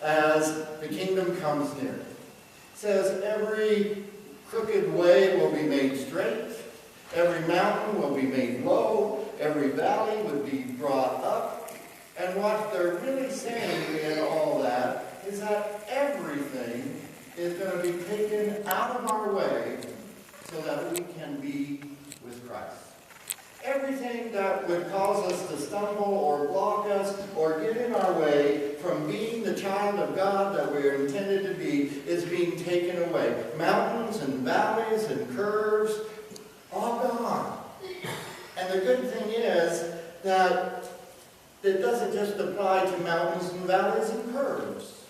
as the kingdom comes near. It says every crooked way will be made straight, every mountain will be made low, every valley would be brought up. And what they're really saying in all that is that everything is going to be taken out of our way so that we can be with Christ. Everything that would cause us to stumble or block us or get in our way from being the child of God that we are intended to be is being taken away. Mountains and valleys and curves, all gone. And the good thing is that it doesn't just apply to mountains and valleys and curves.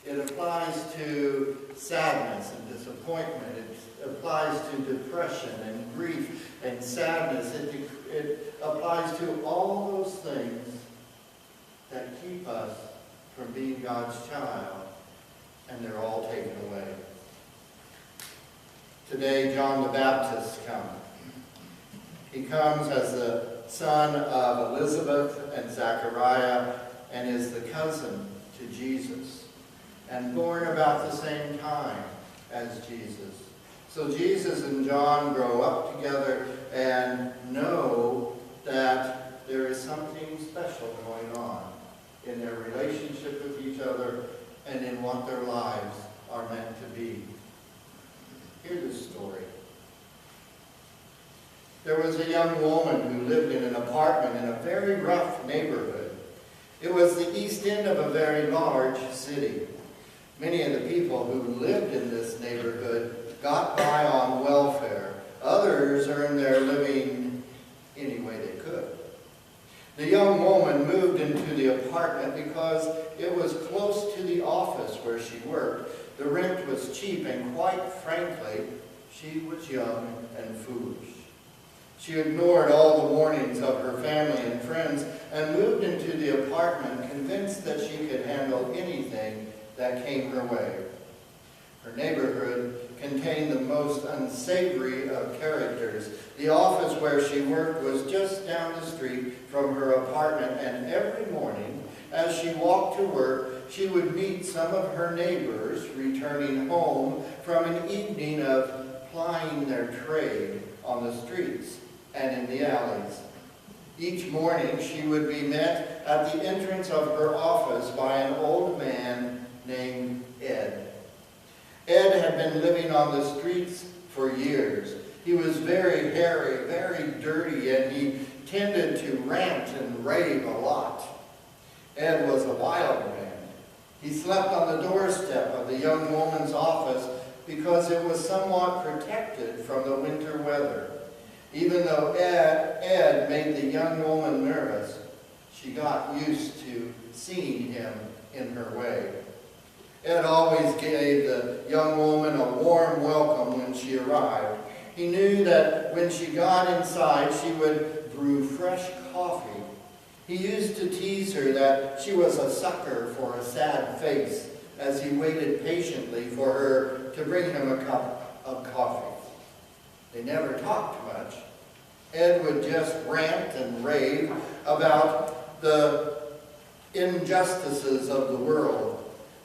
It applies to sadness and disappointment. It applies to depression and grief and sadness. It applies to all those things that keep us from being God's child, and they're all taken away. Today, John the Baptist comes. He comes as the son of Elizabeth and Zachariah and is the cousin to Jesus, and born about the same time as Jesus. So Jesus and John grow up together and know that there is something special going on in their relationship with each other and in what their lives are meant to be. Here's the story. There was a young woman who lived in an apartment in a very rough neighborhood. It was the east end of a very large city. Many of the people who lived in this neighborhood got by on welfare. Others earned their living any way they could. The young woman moved into the apartment because it was close to the office where she worked. The rent was cheap, and quite frankly, she was young and foolish. She ignored all the warnings of her family and friends and moved into the apartment convinced that she could handle anything that came her way. Her neighborhood contained the most unsavory of characters. The office where she worked was just down the street from her apartment, and every morning as she walked to work, she would meet some of her neighbors returning home from an evening of plying their trade on the streets and in the alleys. Each morning she would be met at the entrance of her office by an old man named Ed. Ed had been living on the streets for years. He was very hairy, very dirty, and he tended to rant and rave a lot. Ed was a wild man. He slept on the doorstep of the young woman's office because it was somewhat protected from the winter weather. Even though Ed made the young woman nervous, she got used to seeing him in her way. Ed always gave the young woman a warm welcome when she arrived. He knew that when she got inside, she would brew fresh coffee. He used to tease her that she was a sucker for a sad face as he waited patiently for her to bring him a cup of coffee. They never talked much. Ed would just rant and rave about the injustices of the world.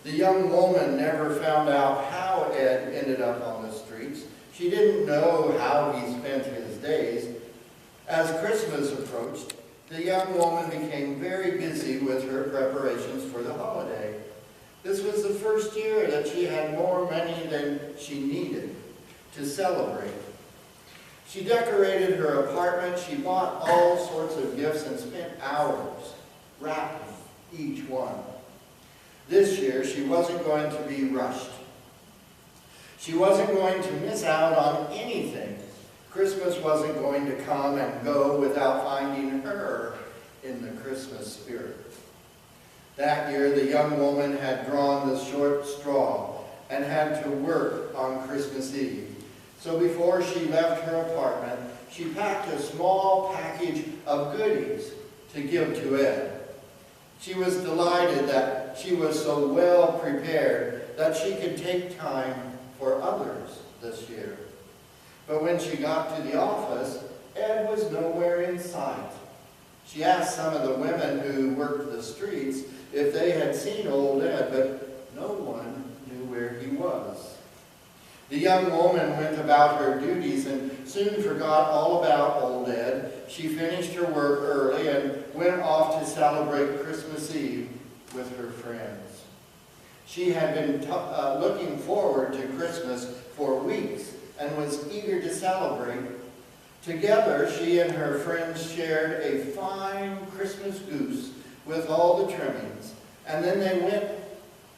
The young woman never found out how Ed ended up on the streets. She didn't know how he spent his days. As Christmas approached, the young woman became very busy with her preparations for the holiday. This was the first year that she had more money than she needed to celebrate. She decorated her apartment, she bought all sorts of gifts and spent hours wrapping each one. This year, she wasn't going to be rushed. She wasn't going to miss out on anything. Christmas wasn't going to come and go without finding her in the Christmas spirit. That year, the young woman had drawn the short straw and had to work on Christmas Eve. So before she left her apartment, she packed a small package of goodies to give to Ed. She was delighted that she was so well prepared that she could take time for others this year. But when she got to the office, Ed was nowhere in sight. She asked some of the women who worked the streets if they had seen old Ed, but The young woman went about her duties and soon forgot all about old Ed. She finished her work early and went off to celebrate Christmas Eve with her friends. She had been looking forward to Christmas for weeks and was eager to celebrate. Together, she and her friends shared a fine Christmas goose with all the trimmings, and then they went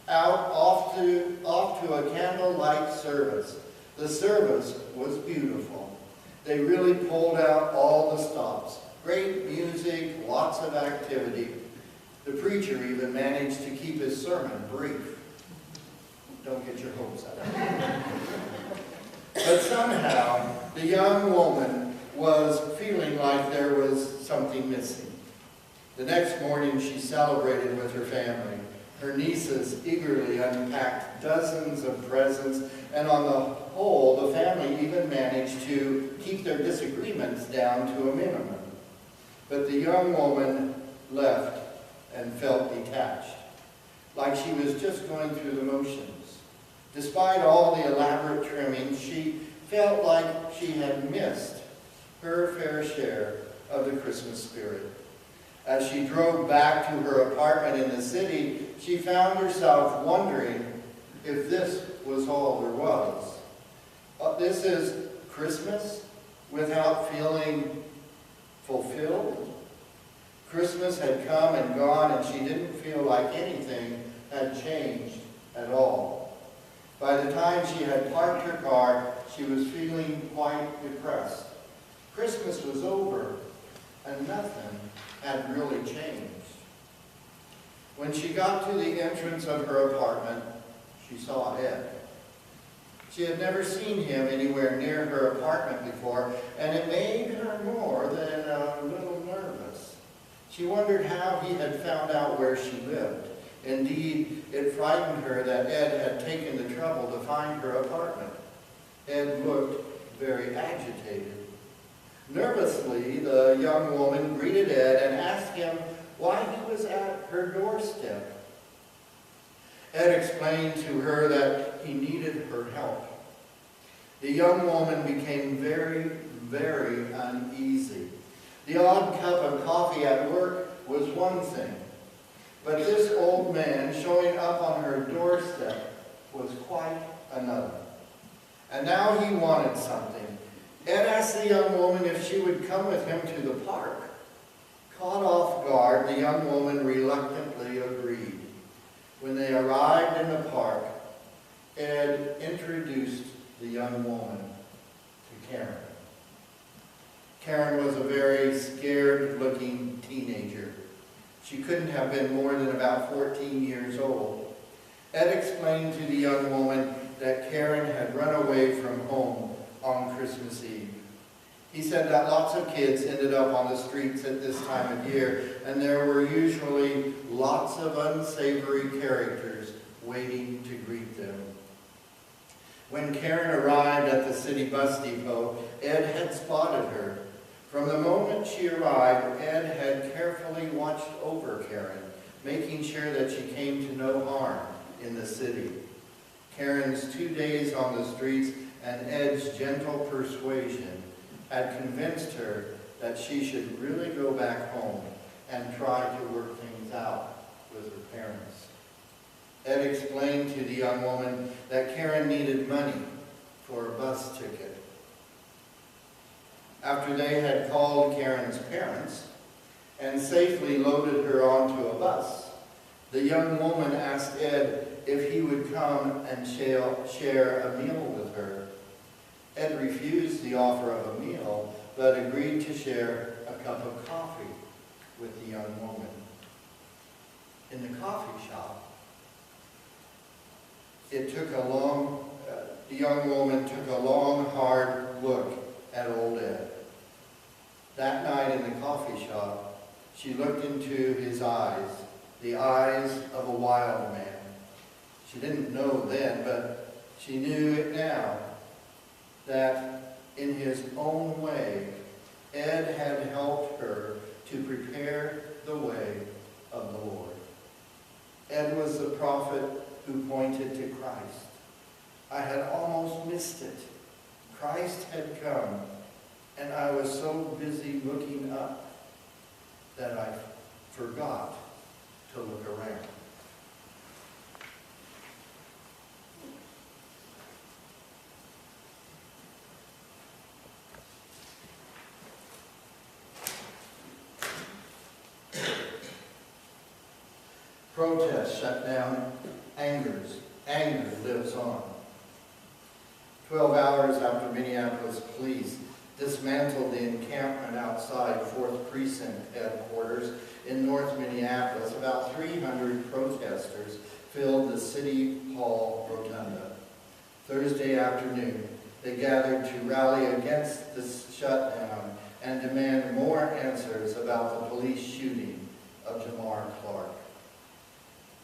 out off to a candlelight service. The service was beautiful. They really pulled out all the stops. Great music, lots of activity. The preacher even managed to keep his sermon brief. Don't get your hopes up. But somehow, the young woman was feeling like there was something missing. The next morning, she celebrated with her family. Her nieces eagerly unpacked dozens of presents, and on the whole, the family even managed to keep their disagreements down to a minimum. But the young woman left and felt detached, like she was just going through the motions. Despite all the elaborate trimmings, she felt like she had missed her fair share of the Christmas spirit. As she drove back to her apartment in the city, she found herself wondering if this was all there was. This is Christmas without feeling fulfilled. Christmas had come and gone, and she didn't feel like anything had changed at all. By the time she had parked her car, she was feeling quite depressed. Christmas was over, and nothing had really changed. When she got to the entrance of her apartment, she saw Ed. She had never seen him anywhere near her apartment before, and it made her more than a little nervous. She wondered how he had found out where she lived. Indeed, it frightened her that Ed had taken the trouble to find her apartment. Ed looked very agitated. Nervously, the young woman greeted Ed and asked him why he was at her doorstep. Ed explained to her that he needed her help. The young woman became very, very uneasy. The odd cup of coffee at work was one thing, but this old man showing up on her doorstep was quite another. And now he wanted something. Ed asked the young woman if she would come with him to the park. Caught off guard, the young woman reluctantly agreed. When they arrived in the park, Ed introduced the young woman to Karen. Karen was a very scared-looking teenager. She couldn't have been more than about 14 years old. Ed explained to the young woman that Karen had run away from home on Christmas Eve. He said that lots of kids ended up on the streets at this time of year, and there were usually lots of unsavory characters waiting to greet them. When Karen arrived at the city bus depot, Ed had spotted her. From the moment she arrived, Ed had carefully watched over Karen, making sure that she came to no harm in the city. Karen's 2 days on the streets and Ed's gentle persuasion had convinced her that she should really go back home and try to work things out with her parents. Ed explained to the young woman that Karen needed money for a bus ticket. After they had called Karen's parents and safely loaded her onto a bus, the young woman asked Ed if he would come and share a meal with her. Ed refused the offer of a meal, but agreed to share a cup of coffee with the young woman. In the coffee shop, the young woman took a long, hard look at old Ed. That night in the coffee shop, she looked into his eyes, the eyes of a wild man. She didn't know then, but she knew it now, that in his own way, Ed had helped her to prepare the way of the Lord. Ed was the prophet who pointed to Christ. I had almost missed it. Christ had come, and I was so busy looking up that I forgot to look around. Protests shut down. Anger lives on. 12 hours after Minneapolis police dismantled the encampment outside 4th Precinct headquarters in North Minneapolis, about 300 protesters filled the City Hall rotunda. Thursday afternoon, they gathered to rally against this shutdown and demand more answers about the police shooting of Jamar Clark.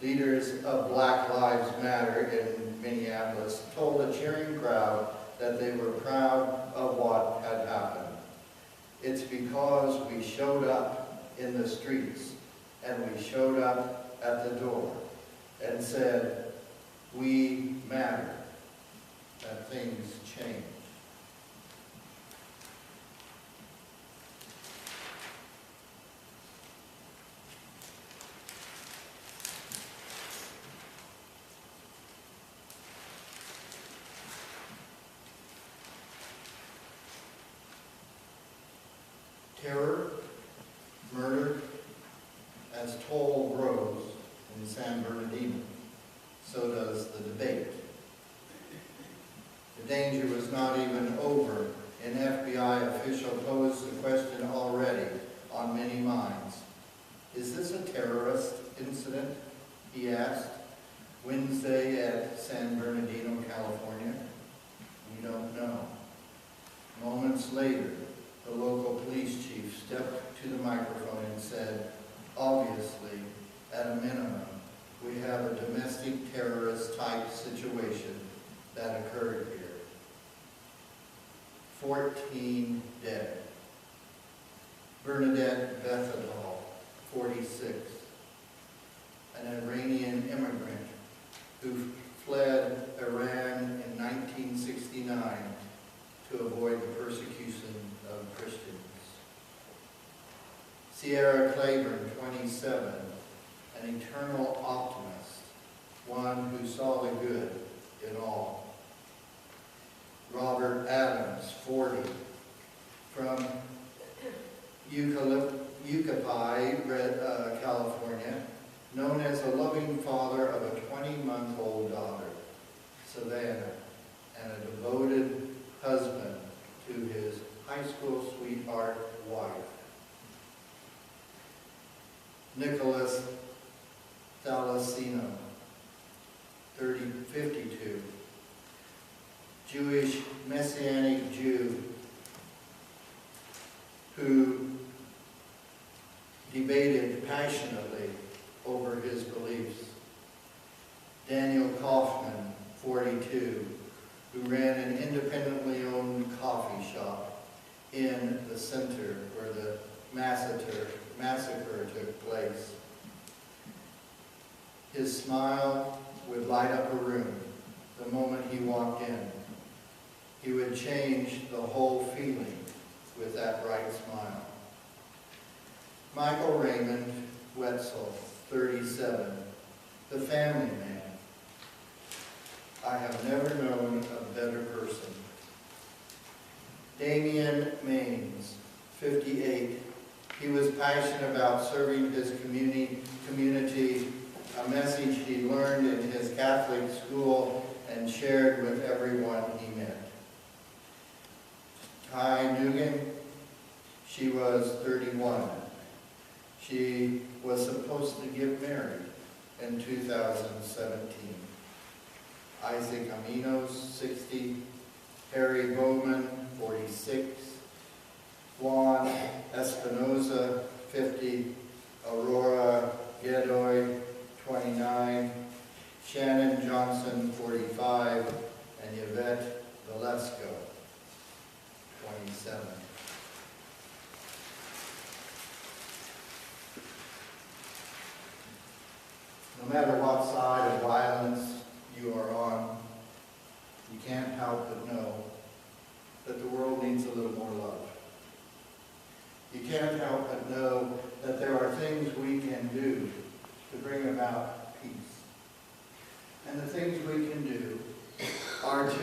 Leaders of Black Lives Matter in Minneapolis told a cheering crowd that they were proud of what had happened. It's because we showed up in the streets and we showed up at the door and said, "We matter," that things change. Terror, murder, as toll grows in San Bernardino, so does the debate. The danger was not even over. An FBI official posed the question already on many minds. "Is this a terrorist incident?" he asked. Wednesday at San Bernardino, California. We don't know. Moments later, the local police chief stepped to the microphone and said, "Obviously, at a minimum, we have a domestic terrorist type situation that occurred here. 14 dead. Bernadette Bethadal, 46, an Iranian immigrant who fled Iran in 1969 to avoid the persecution of Christians. Sierra Claiborne, 27, an eternal optimist, one who saw the good in all. Robert Adams, 40, from GUCC, California, known as the loving father of a 20-month-old daughter, Savannah, and a devoted husband to his high school sweetheart wife. Nicholas Thalassino, 52, Jewish Messianic Jew who debated passionately over his beliefs. Daniel Kaufman, 42, who ran an independently owned coffee shop in the center where the massacre took place. His smile would light up a room the moment he walked in. He would change the whole feeling with that bright smile. Michael Raymond Wetzel, 37, the family man. I have never known a better person. Damian Maines, 58. He was passionate about serving his community, a message he learned in his Catholic school and shared with everyone he met. Ty Nugent, she was 31. She was supposed to get married in 2017. Isaac Aminos, 60. Harry Bowman, 46. Juan Espinoza, 50. Aurora Gedoy, 29. Shannon Johnson, 45. And Yvette Valesco, 27. No matter what side of violence you are on,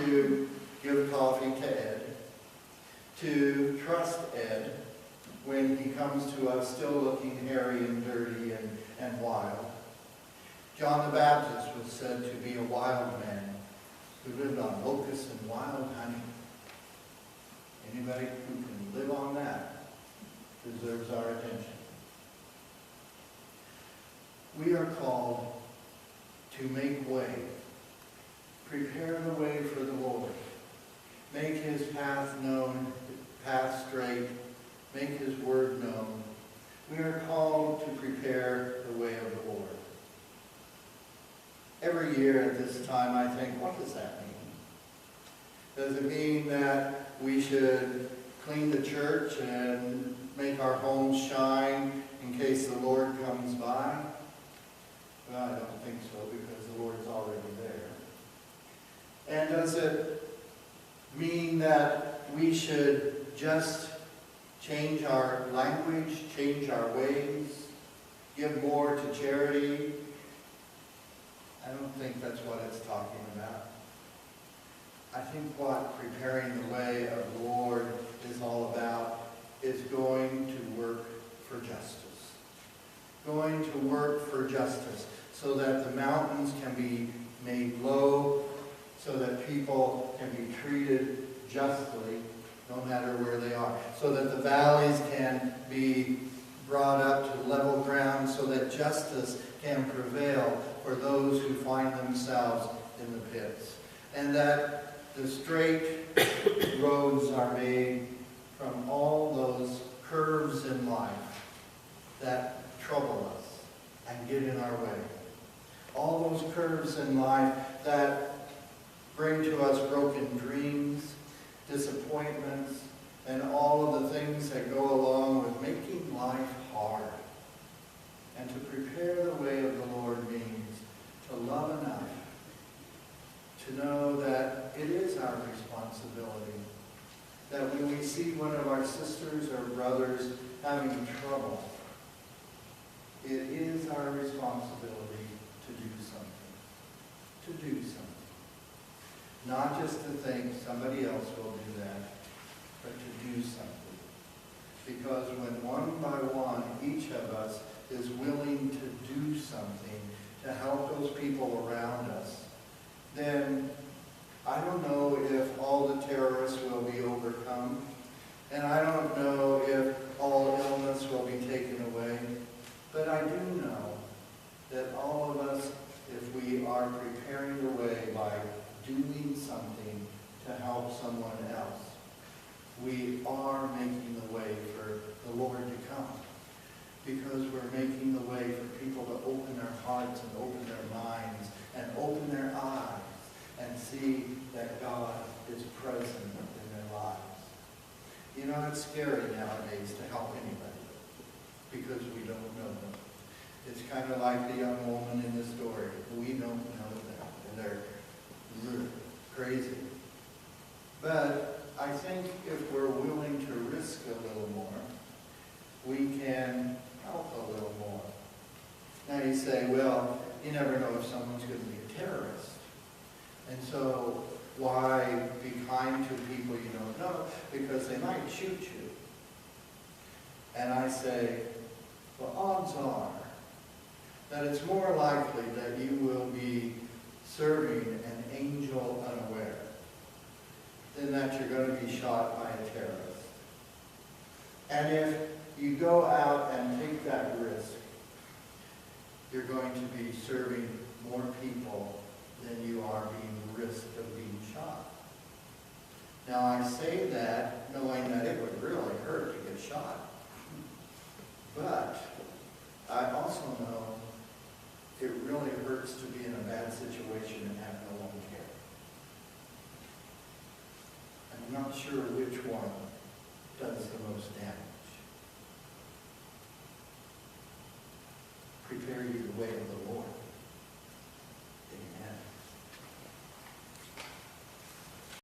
to give coffee to Ed, to trust Ed when he comes to us still looking hairy and dirty and wild. John the Baptist was said to be a wild man who lived on locusts and wild honey. Anybody who can live on that deserves our attention. We are called to make way, prepare the way for the Lord, make his path known, path straight, make his word known. We are called to prepare the way of the Lord. Every year at this time I think, what does that mean? Does it mean that we should clean the church and make our homes shine in case the Lord comes by? Well, I don't think so, because the Lord is already there. And does it mean that we should just change our language, change our ways, give more to charity? I don't think that's what it's talking about. I think what preparing the way of the Lord is all about is going to work for justice. Going to work for justice so that the mountains can be made low, so that people can be treated justly no matter where they are, so that the valleys can be brought up to level ground, so that justice can prevail for those who find themselves in the pits, and that the straight roads are made from all those curves in life that trouble us and get in our way. All those curves in life that bring to us broken dreams, disappointments, and all of the things that go along with making life hard. And to prepare the way of the Lord means to love enough to know that it is our responsibility, that when we see one of our sisters or brothers having trouble, it is our responsibility to do something. To do something. Not just to think somebody else will do that, but to do something. Because when one by one, each of us is willing to do something to help those people around us, then I don't know if all the terrorists will be overcome, and I don't know if all illness will be taken away, but I do know that all of us, if we are preparing the way by doing something to help someone else, we are making the way for the Lord to come. Because we're making the way for people to open their hearts and open their minds and open their eyes and see that God is present in their lives. You know, it's scary nowadays to help anybody because we don't know them. It's kind of like the young woman in the story. We don't know them, and they're crazy. But I think if we're willing to risk a little more, we can help a little more. Now you say, well, you never know if someone's going to be a terrorist. And so why be kind to people you don't know? Because they might shoot you. And I say, well, odds are that it's more likely that you will be serving an angel unaware than that you're going to be shot by a terrorist. And if you go out and take that risk, you're going to be serving more people than you are being risked of being shot. Now I say that knowing that it would really hurt to get shot. But I also know it really hurts to be in a bad situation and have no one care. I'm not sure which one does the most damage. Prepare you the way of the